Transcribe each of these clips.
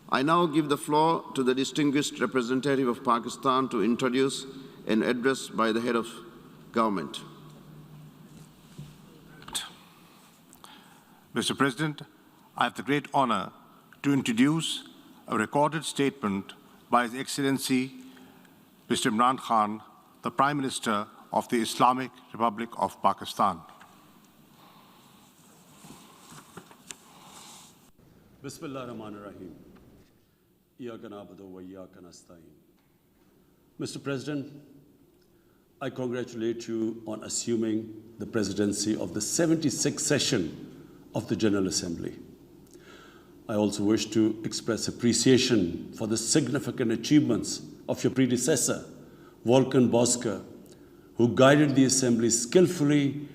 I now give the floor to the distinguished representative of Pakistan to introduce an address by the head of government. Mr. President, I have the great honor to introduce a recorded statement by His Excellency Mr. Imran Khan, the Prime Minister of the Islamic Republic of Pakistan. Bismillah ar-Rahman ar-Rahim. Iyaka na'budu wa iyaka nasta'in. Mr. President, I congratulate you on assuming the presidency of the 76th session of the General Assembly. I also wish to express appreciation for the significant achievements of your predecessor, Volkan Bozkır, who guided the Assembly skillfully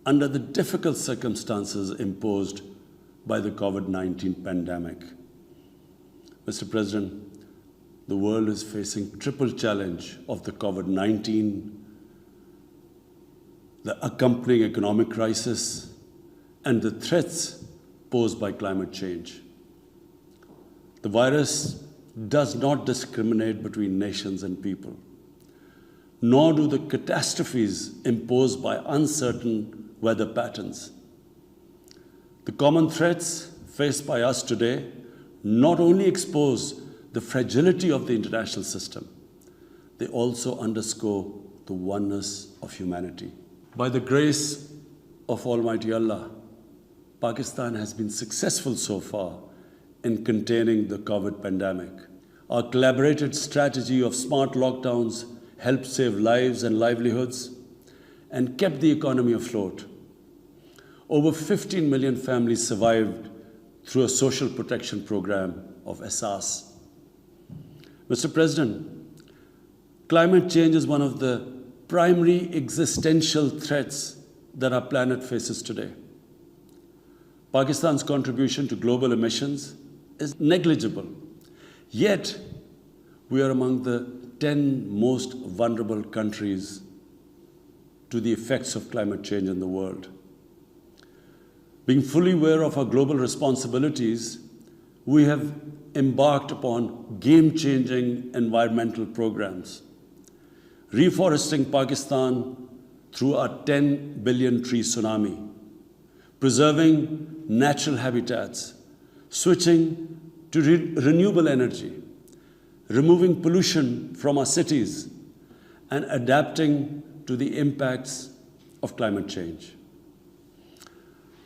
under the difficult circumstances imposed by the COVID-19 pandemic. Mr. President, the world is facing triple challenge of the COVID-19, the accompanying economic crisis, and the threats posed by climate change. The virus does not discriminate between nations and people, nor do the catastrophes imposed by uncertain weather patterns. The common threats faced by us today not only expose the fragility of the international system, they also underscore the oneness of humanity. By the grace of Almighty Allah, Pakistan has been successful so far in containing the COVID pandemic. Our collaborated strategy of smart lockdowns helped save lives and livelihoods and kept the economy afloat. Over 15 million families survived through a social protection program of Asas. Mr. President, climate change is one of the primary existential threats that our planet faces today. Pakistan's contribution to global emissions is negligible, yet we are among the 10 most vulnerable countries to the effects of climate change in the world. Being fully aware of our global responsibilities, we have embarked upon game-changing environmental programs, reforesting Pakistan through our 10 billion tree tsunami, preserving natural habitats, switching to renewable energy, removing pollution from our cities, and adapting to the impacts of climate change.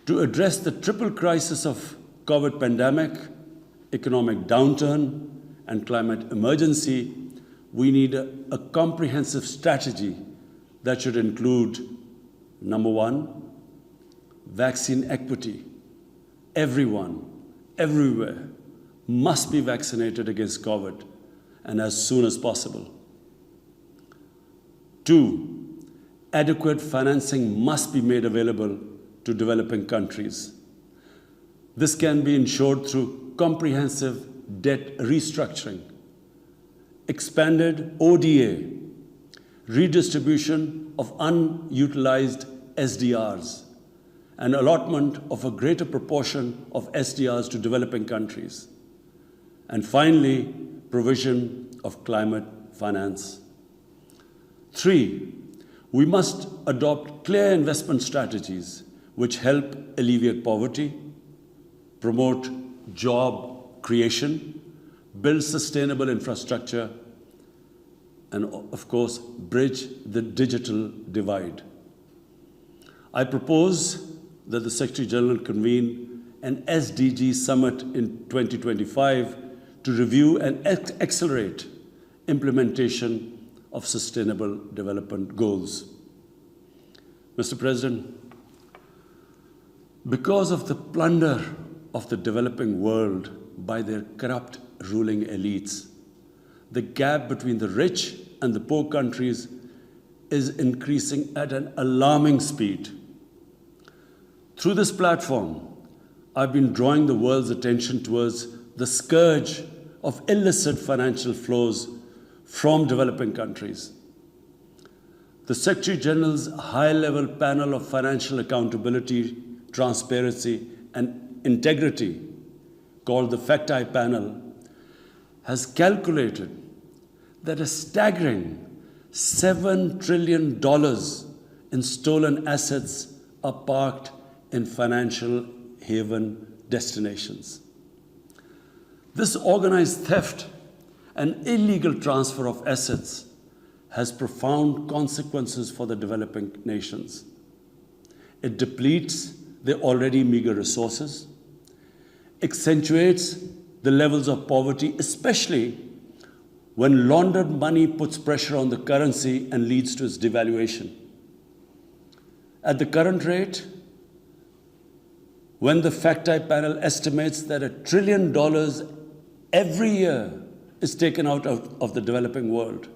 To address the triple crisis of COVID pandemic, economic downturn, and climate emergency, we need a comprehensive strategy that should include, number one, vaccine equity. Everyone, everywhere, must be vaccinated against COVID, and as soon as possible. Two, adequate financing must be made available to developing countries. This can be ensured through comprehensive debt restructuring, expanded ODA, redistribution of unutilized SDRs, and allotment of a greater proportion of SDRs to developing countries. And finally, provision of climate finance. Three, we must adopt clear investment strategies which help alleviate poverty, promote job creation, build sustainable infrastructure, and of course, bridge the digital divide. I propose that the Secretary General convene an SDG summit in 2025 to review and accelerate implementation of sustainable development goals. Mr. President, because of the plunder of the developing world by their corrupt ruling elites, the gap between the rich and the poor countries is increasing at an alarming speed. Through this platform, I've been drawing the world's attention towards the scourge of illicit financial flows from developing countries. The Secretary General's high-level panel of financial accountability, transparency, and integrity called the Facti Panel has calculated that a staggering $7 trillion in stolen assets are parked in financial haven destinations. This organized theft and illegal transfer of assets has profound consequences for the developing nations. It depletes their already meager resources, accentuates the levels of poverty, especially when laundered money puts pressure on the currency and leads to its devaluation. At the current rate, when the Facti Panel estimates that $1 trillion every year is taken out of the developing world,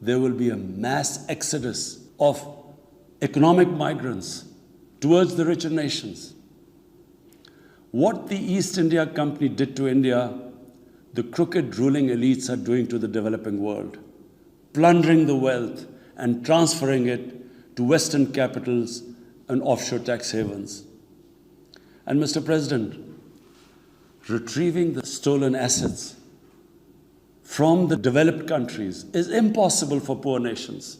there will be a mass exodus of economic migrants towards the richer nations. What the East India Company did to India, the crooked ruling elites are doing to the developing world, plundering the wealth and transferring it to Western capitals and offshore tax havens. And Mr. President, retrieving the stolen assets from the developed countries is impossible for poor nations.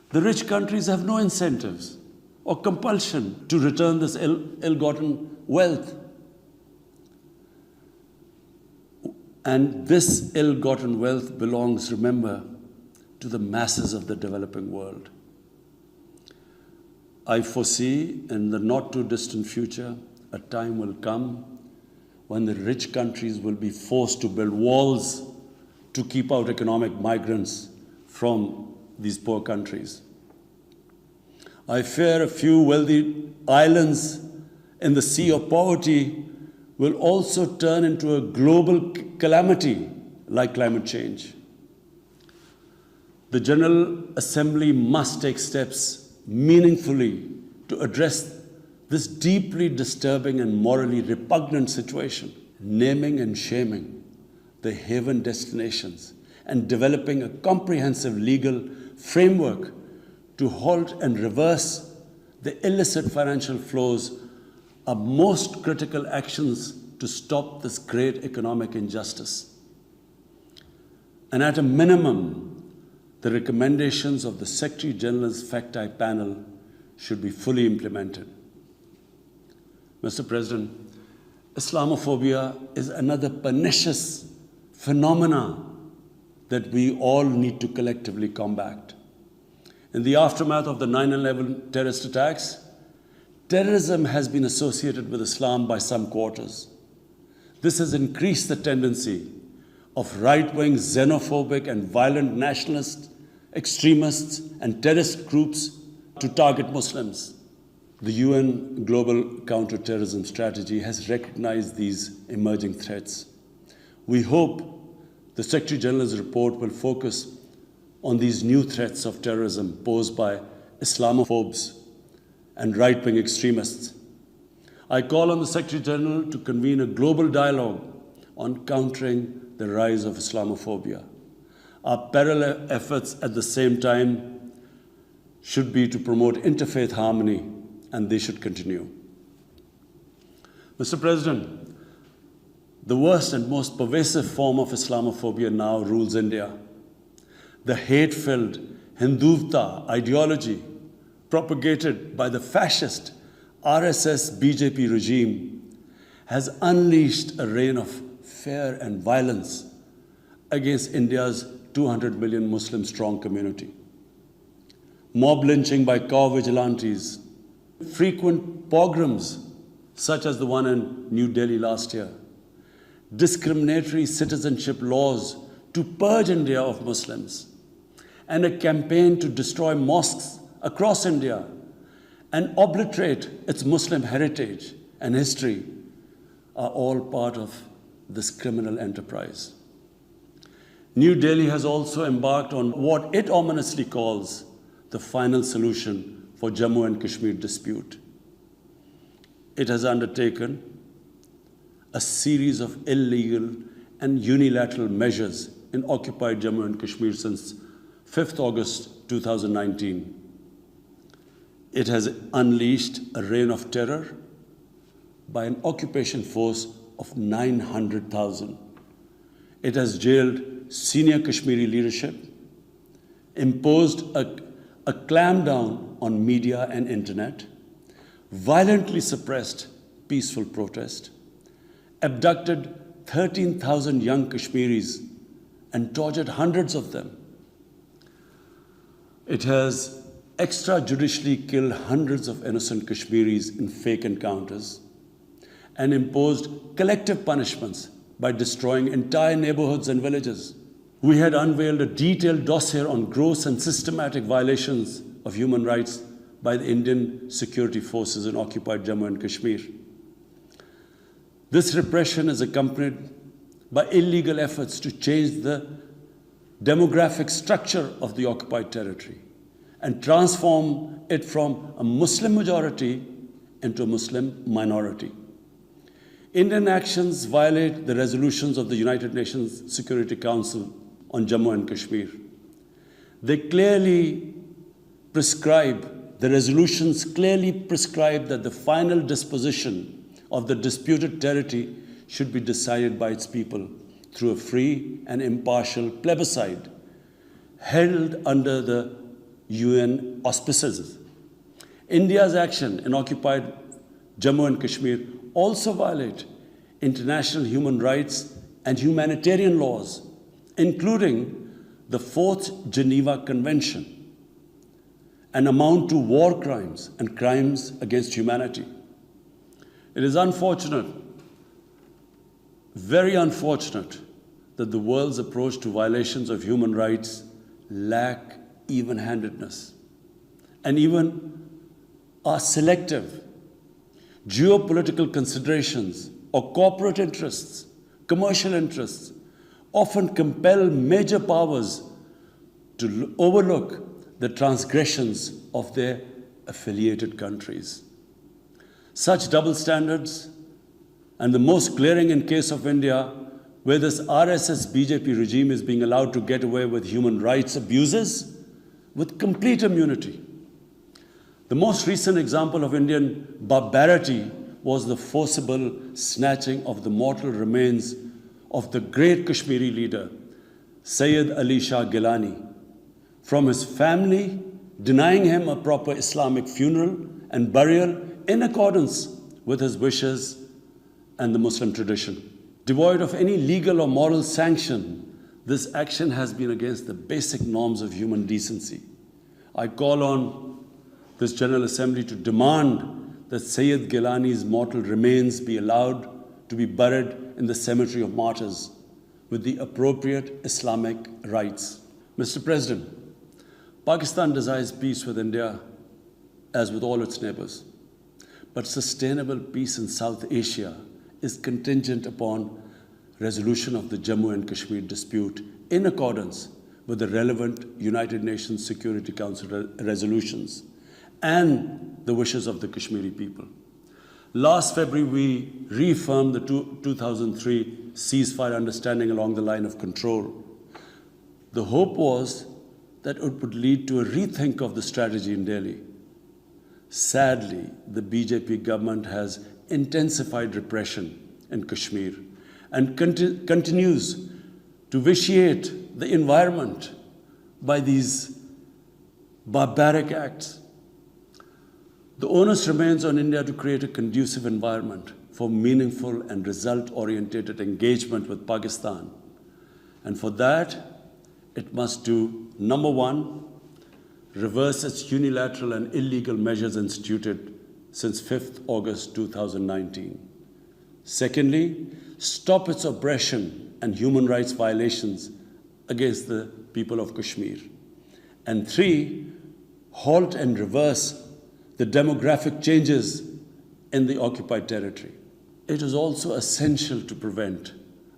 The rich countries have no incentives or compulsion to return this ill-gotten wealth. And this ill-gotten wealth belongs, remember, to the masses of the developing world. I foresee in the not-too-distant future, a time will come when the rich countries will be forced to build walls to keep out economic migrants from these poor countries. I fear a few wealthy islands in the sea of poverty will also turn into a global calamity like climate change. The General Assembly must take steps meaningfully to address this deeply disturbing and morally repugnant situation, naming and shaming the haven destinations and developing a comprehensive legal framework to halt and reverse the illicit financial flows are most critical actions to stop this great economic injustice. And at a minimum, the recommendations of the Secretary General's Facti Panel should be fully implemented. Mr. President, Islamophobia is another pernicious phenomenon that we all need to collectively combat. In the aftermath of the 9/11 terrorist attacks, terrorism has been associated with Islam by some quarters. This has increased the tendency of right-wing, xenophobic, and violent nationalist extremists and terrorist groups to target Muslims. The UN Global Counter-Terrorism Strategy has recognized these emerging threats. We hope the Secretary General's report will focus on these new threats of terrorism posed by Islamophobes and right-wing extremists. I call on the Secretary General to convene a global dialogue on countering the rise of Islamophobia. Our parallel efforts at the same time should be to promote interfaith harmony, and they should continue. Mr. President, the worst and most pervasive form of Islamophobia now rules India. The hate-filled Hindutva ideology propagated by the fascist RSS BJP regime has unleashed a reign of fear and violence against India's 200 million Muslim-strong community. Mob lynching by cow vigilantes, frequent pogroms such as the one in New Delhi last year, discriminatory citizenship laws to purge India of Muslims, and a campaign to destroy mosques across India and obliterate its Muslim heritage and history are all part of this criminal enterprise. New Delhi has also embarked on what it ominously calls the final solution for Jammu and Kashmir dispute. It has undertaken a series of illegal and unilateral measures in occupied Jammu and Kashmir since 5th August 2019. It has unleashed a reign of terror, by an occupation force of 900,000. It has jailed senior Kashmiri leadership, imposed a clampdown on media and internet, violently suppressed peaceful protest, abducted 13,000 young Kashmiris and tortured hundreds of them. It has extrajudicially killed hundreds of innocent Kashmiris in fake encounters and imposed collective punishments by destroying entire neighborhoods and villages. We had unveiled a detailed dossier on gross and systematic violations of human rights by the Indian security forces in occupied Jammu and Kashmir. This repression is accompanied by illegal efforts to change the demographic structure of the occupied territory and transform it from a Muslim majority into a Muslim minority. Indian actions violate the resolutions of the United Nations Security Council on Jammu and Kashmir. They clearly prescribe, the resolutions clearly prescribe that the final disposition of the disputed territory should be decided by its people through a free and impartial plebiscite held under the UN auspices. India's action in occupied Jammu and Kashmir also violate international human rights and humanitarian laws, including the Fourth Geneva Convention, and amount to war crimes and crimes against humanity. It is unfortunate, very unfortunate, that the world's approach to violations of human rights lack even-handedness and even are selective. Geopolitical considerations or corporate interests, commercial interests, often compel major powers to overlook the transgressions of their affiliated countries. Such double standards, and the most glaring in case of India, where this RSS BJP regime is being allowed to get away with human rights abuses with complete immunity. The most recent example of Indian barbarity was the forcible snatching of the mortal remains of the great Kashmiri leader, Sayyid Ali Shah Gilani, from his family, denying him a proper Islamic funeral and burial in accordance with his wishes and the Muslim tradition. Devoid of any legal or moral sanction, this action has been against the basic norms of human decency. I call on this General Assembly to demand that Sayyid Gilani's mortal remains be allowed to be buried in the cemetery of martyrs with the appropriate Islamic rites. Mr. President, Pakistan desires peace with India as with all its neighbors. But sustainable peace in South Asia is contingent upon resolution of the Jammu and Kashmir dispute in accordance with the relevant United Nations Security Council resolutions and the wishes of the Kashmiri people. Last February, we reaffirmed the 2003 ceasefire understanding along the line of control. The hope was that it would lead to a rethink of the strategy in Delhi. Sadly, the BJP government has intensified repression in Kashmir and continues to vitiate the environment by these barbaric acts. The onus remains on India to create a conducive environment for meaningful and result-oriented engagement with Pakistan. And for that, it must do, number one, reverse its unilateral and illegal measures instituted since 5th August 2019. Secondly, stop its oppression and human rights violations against the people of Kashmir. And three, halt and reverse the demographic changes in the occupied territory. It is also essential to prevent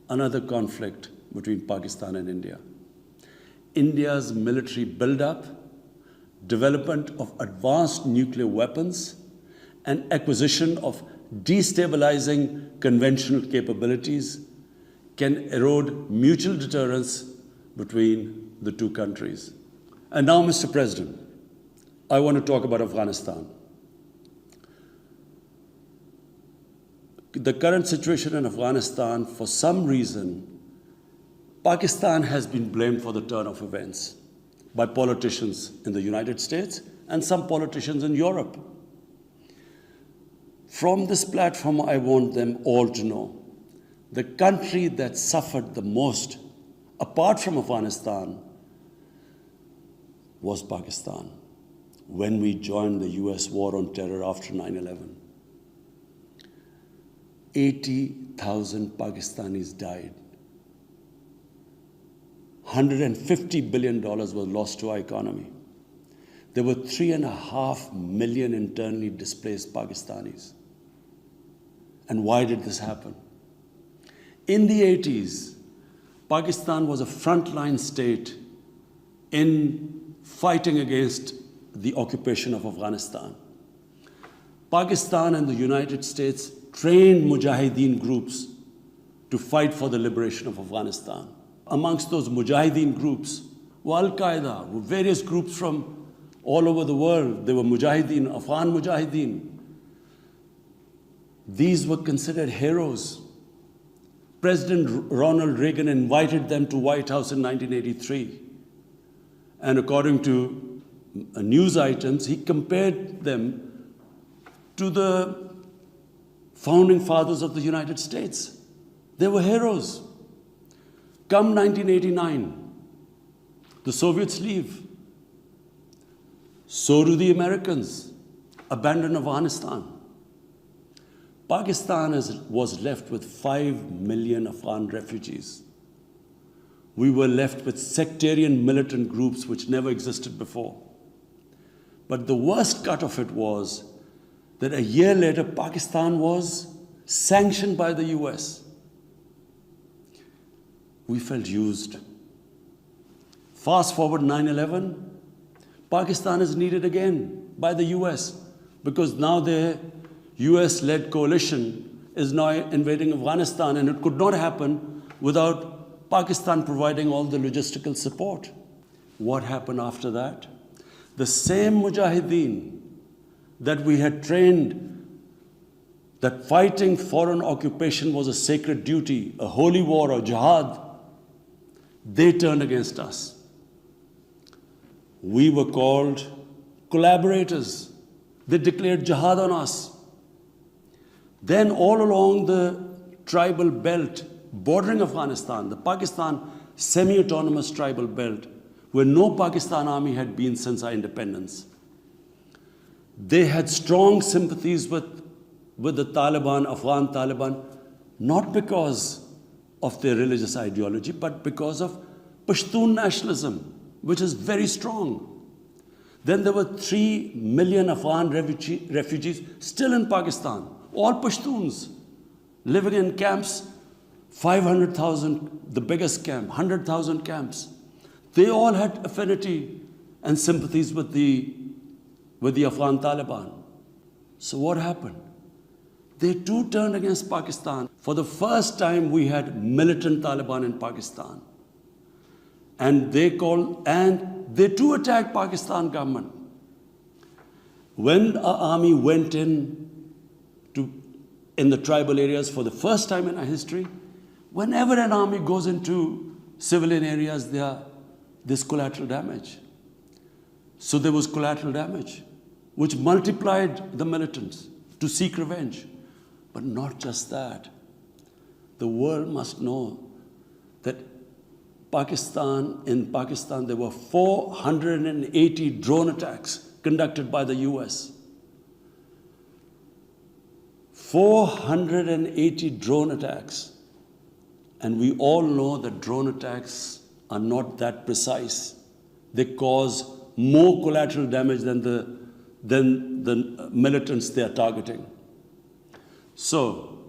another conflict between Pakistan and India. India's military buildup, development of advanced nuclear weapons, and acquisition of destabilizing conventional capabilities can erode mutual deterrence between the two countries. And now, Mr. President, I want to talk about Afghanistan. the current situation in Afghanistan, for some reason, Pakistan has been blamed for the turn of events by politicians in the United States and some politicians in Europe. From this platform, I want them all to know the country that suffered the most, apart from Afghanistan, was Pakistan when we joined the US war on terror after 9/11. 80,000 Pakistanis died. $150 billion was lost to our economy. There were 3.5 million internally displaced Pakistanis. And why did this happen? In the 80s, Pakistan was a frontline state in fighting against the occupation of Afghanistan. Pakistan and the United States trained mujahideen groups to fight for the liberation of Afghanistan. Amongst those mujahideen groups were Al-Qaeda, were various groups from all over the world. They were mujahideen, Afghan mujahideen. These were considered heroes. President Ronald Reagan invited them to White House in 1983. And according to news items, he compared them to the founding fathers of the United States. They were heroes. Come 1989, the Soviets leave. So do the Americans, abandon Afghanistan. Pakistan was left with 5 million Afghan refugees. We were left with sectarian militant groups which never existed before. But the worst cut of it was that a year later, Pakistan was sanctioned by the US. We felt used. Fast forward 9/11, Pakistan is needed again by the US because now their US-led coalition is now invading Afghanistan, and it could not happen without Pakistan providing all the logistical support. What happened after that? The same mujahideen that we had trained that fighting foreign occupation was a sacred duty, a holy war, or jihad, they turned against us. We were called collaborators. They declared jihad on us. Then all along the tribal belt bordering Afghanistan, the Pakistan semi-autonomous tribal belt, where no Pakistan army had been since our independence, they had strong sympathies with the Taliban, Afghan Taliban, not because of their religious ideology, but because of Pashtun nationalism, which is very strong. Then there were 3 million Afghan refugees still in Pakistan, all Pashtuns, living in camps, 500,000, the biggest camp, 100,000 camps. They all had affinity and sympathies with the Afghan Taliban. So what happened? They too turned against Pakistan. For the first time, we had militant Taliban in Pakistan. And they too attacked Pakistan government. When our army went in the tribal areas for the first time in our history, whenever an army goes into civilian areas, there's collateral damage. So there was collateral damage, which multiplied the militants to seek revenge. But not just that. The world must know that in Pakistan, there were 480 drone attacks conducted by the US. 480 drone attacks. And we all know that drone attacks are not that precise. They cause more collateral damage than the militants they are targeting. So,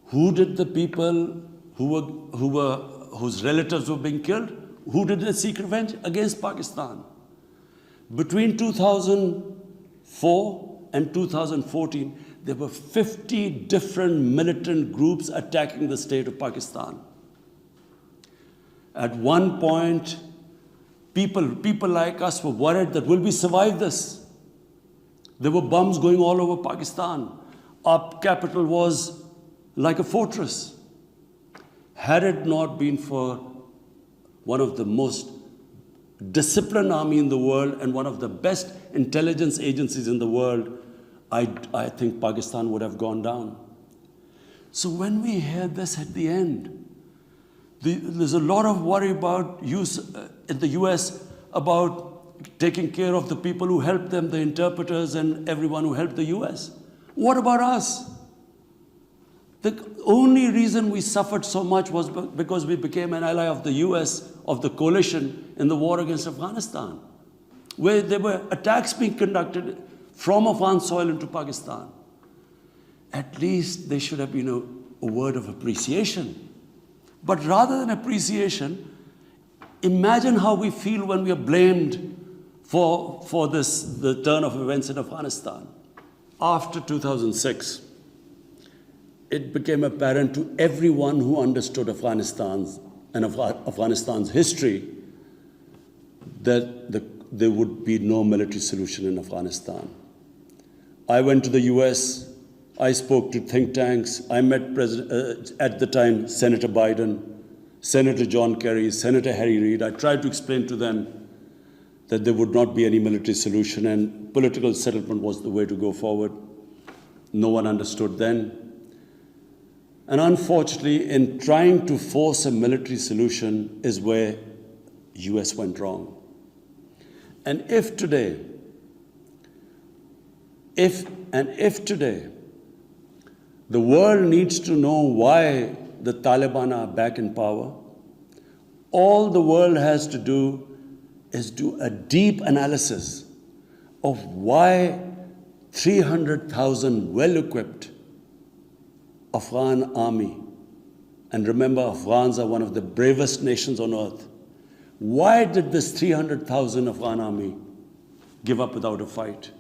who did the people whose relatives were being killed? Who did they seek revenge? Against Pakistan. Between 2004 and 2014, there were 50 different militant groups attacking the state of Pakistan. At one point, people like us were worried that will we survive this? There were bombs going all over Pakistan. Our capital was like a fortress. Had it not been for one of the most disciplined army in the world and one of the best intelligence agencies in the world, I think Pakistan would have gone down. So when we hear this at the end, there's a lot of worry about in the US about taking care of the people who helped them, the interpreters and everyone who helped the US. What about us? The only reason we suffered so much was because we became an ally of the US, of the coalition in the war against Afghanistan, where there were attacks being conducted from Afghan soil into Pakistan. At least there should have been a word of appreciation. But rather than appreciation, imagine how we feel when we are blamed for the turn of events in Afghanistan. After 2006, it became apparent to everyone who understood Afghanistan's history that there would be no military solution in Afghanistan. I went to the US, I spoke to think tanks, I met at the time Senator Biden, Senator John Kerry, Senator Harry Reid. I tried to explain to them that there would not be any military solution and political settlement was the way to go forward. No one understood then. And unfortunately, in trying to force a military solution is where US went wrong. And if today, the world needs to know why the Taliban are back in power, all the world has to do is do a deep analysis of why 300,000 well-equipped Afghan army, and remember, Afghans are one of the bravest nations on earth. Why did this 300,000 Afghan army give up without a fight?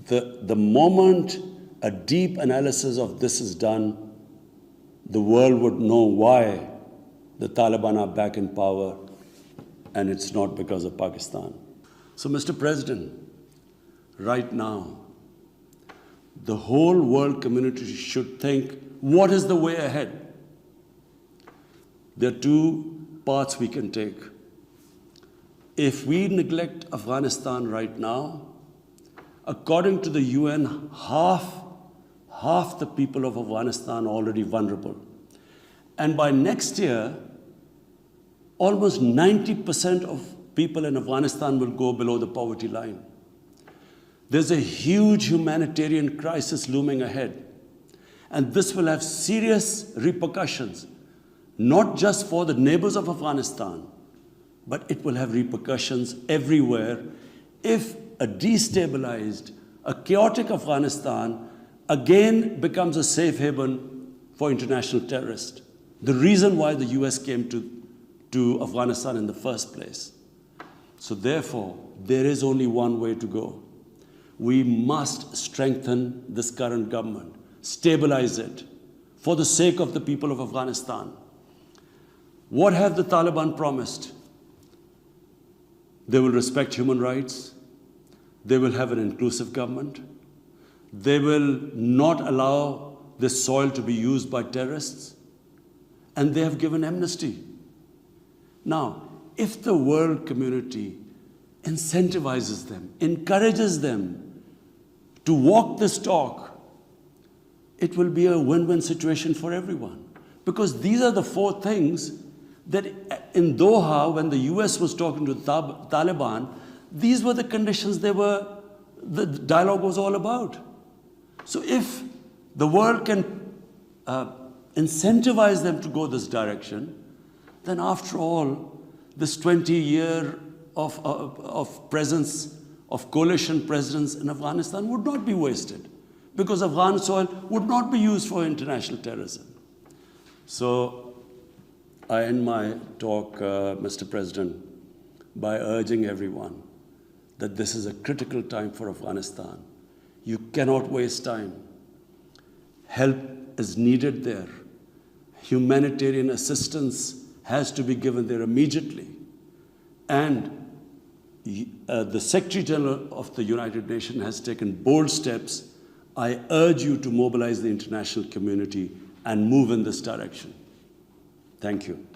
The moment a deep analysis of this is done, the world would know why the Taliban are back in power, and it's not because of Pakistan. So, Mr. President, right now, the whole world community should think, what is the way ahead? There are two paths we can take. If we neglect Afghanistan right now, according to the UN, half the people of Afghanistan are already vulnerable. And by next year, almost 90% of people in Afghanistan will go below the poverty line. There's a huge humanitarian crisis looming ahead. And this will have serious repercussions, not just for the neighbors of Afghanistan, but it will have repercussions everywhere if a destabilized, a chaotic Afghanistan again becomes a safe haven for international terrorists. The reason why the US came to Afghanistan in the first place. So therefore, there is only one way to go. We must strengthen this current government, stabilize it, for the sake of the people of Afghanistan. What have the Taliban promised? They will respect human rights. They will have an inclusive government. They will not allow this soil to be used by terrorists. And they have given amnesty. Now, if the world community incentivizes them, encourages them to walk this talk, it will be a win-win situation for everyone. Because these are the four things that in Doha, when the US was talking to the Taliban, these were the conditions the dialogue was all about. So if the world can incentivize them to go this direction, then after all, this 20-year of presence, of coalition presence in Afghanistan would not be wasted, because Afghan soil would not be used for international terrorism. So I end my talk, Mr. President, by urging everyone that this is a critical time for Afghanistan. You cannot waste time. Help is needed there. Humanitarian assistance has to be given there immediately. And the Secretary General of the United Nations has taken bold steps I urge you to mobilize the international community and move in this direction. Thank you.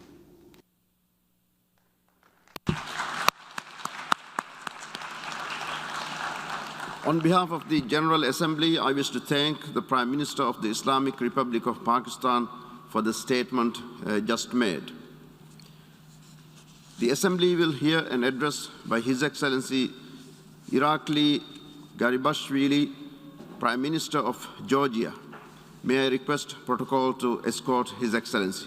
On behalf of the General Assembly, I wish to thank the Prime Minister of the Islamic Republic of Pakistan for the statement just made. The Assembly will hear an address by His Excellency Irakli Garibashvili, Prime Minister of Georgia. May I request protocol to escort His Excellency.